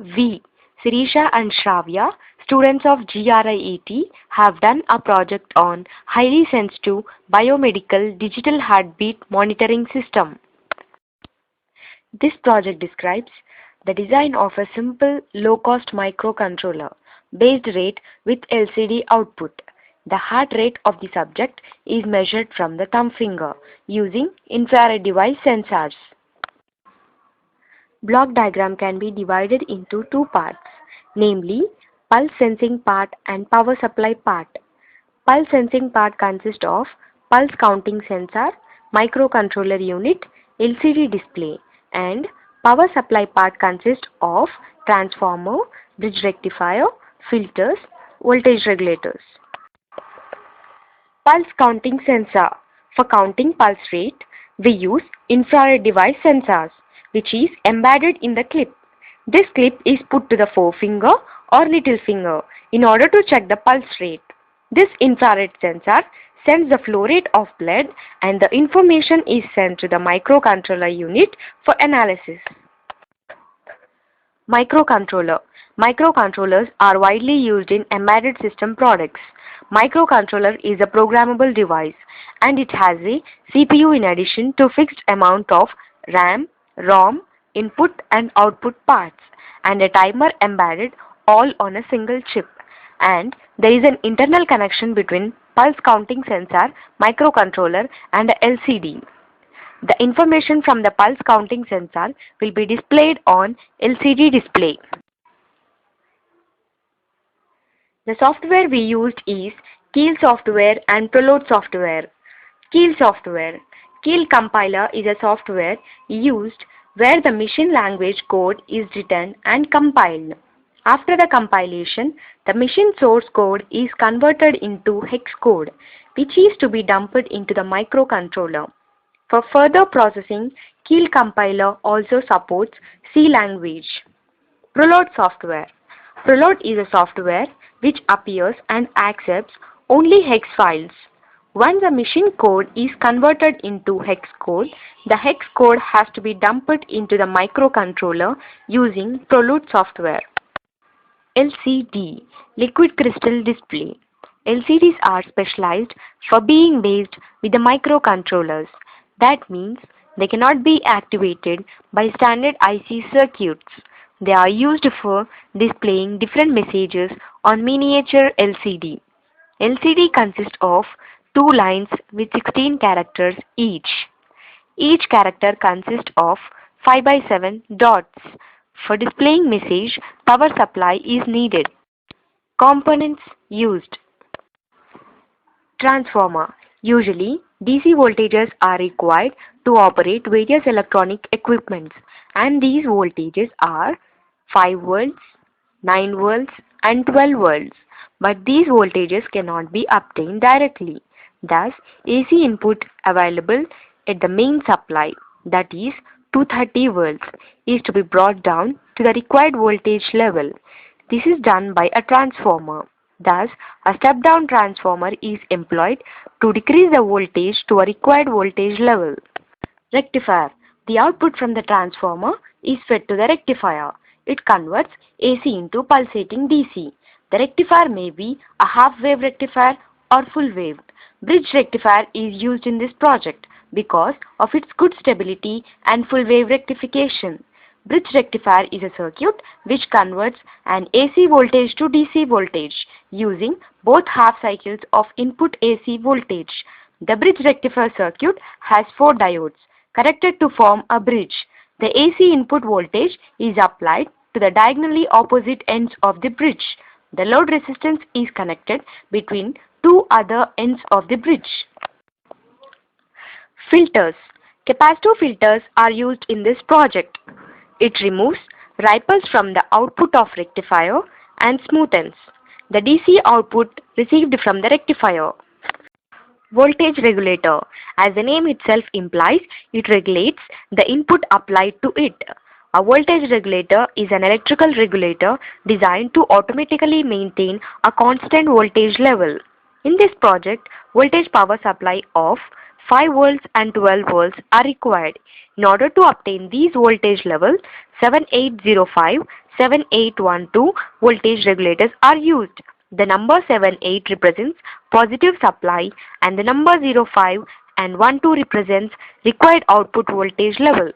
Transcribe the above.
We, Sirisha and Shravya, students of GRIET, have done a project on highly sensitive biomedical digital heartbeat monitoring system. This project describes the design of a simple low-cost microcontroller based rate with LCD output. The heart rate of the subject is measured from the thumb finger using infrared device sensors. Block diagram can be divided into two parts, namely pulse sensing part and power supply part. Pulse sensing part consists of pulse counting sensor, microcontroller unit, LCD display, and power supply part consists of transformer, bridge rectifier, filters, voltage regulators. Pulse counting sensor. For counting pulse rate, we use infrared device sensors, which is embedded in the clip. This clip is put to the forefinger or little finger in order to check the pulse rate. This infrared sensor sends the flow rate of blood and the information is sent to the microcontroller unit for analysis. Microcontroller. Microcontrollers are widely used in embedded system products. Microcontroller is a programmable device and it has a CPU in addition to fixed amount of RAM, ROM, input and output parts and a timer embedded all on a single chip. And there is an internal connection between pulse counting sensor, microcontroller and a LCD. The information from the pulse counting sensor will be displayed on LCD display. The software we used is Keel software and Preload software. Keel software. Keel compiler is a software used where the machine language code is written and compiled. After the compilation, the machine source code is converted into hex code, which is to be dumped into the microcontroller. For further processing, Keel compiler also supports C language. Preload software. Preload is a software which appears and accepts only hex files. Once the machine code is converted into hex code, the hex code has to be dumped into the microcontroller using Preload software. LCD, liquid crystal display. LCDs are specialized for being based with the microcontrollers. That means they cannot be activated by standard IC circuits. They are used for displaying different messages on miniature LCD. LCD consists of two lines with 16 characters each. Each character consists of 5 by 7 dots. For displaying message, power supply is needed. Components used. Transformer. Usually, DC voltages are required to operate various electronic equipments, and these voltages are 5 volts, 9 volts and 12 volts. But these voltages cannot be obtained directly. Thus, AC input available at the main supply, that is 230 volts, is to be brought down to the required voltage level. This is done by a transformer. Thus, a step-down transformer is employed to decrease the voltage to a required voltage level. Rectifier. The output from the transformer is fed to the rectifier. It converts AC into pulsating DC. The rectifier may be a half-wave rectifier or full-wave. Bridge rectifier is used in this project because of its good stability and full-wave rectification. Bridge rectifier is a circuit which converts an AC voltage to DC voltage using both half cycles of input AC voltage. The bridge rectifier circuit has 4 diodes connected to form a bridge. The AC input voltage is applied to the diagonally opposite ends of the bridge. The load resistance is connected between 2 other ends of the bridge. Filters. Capacitor filters are used in this project. It removes ripples from the output of rectifier and smoothens the DC output received from the rectifier. Voltage regulator. As the name itself implies, it regulates the input applied to it. A voltage regulator is an electrical regulator designed to automatically maintain a constant voltage level. In this project, voltage power supply of 5 volts and 12 volts are required. In order to obtain these voltage levels, 7805 7812 voltage regulators are used. The number 78 represents positive supply and the number 05 and 12 represents required output voltage level.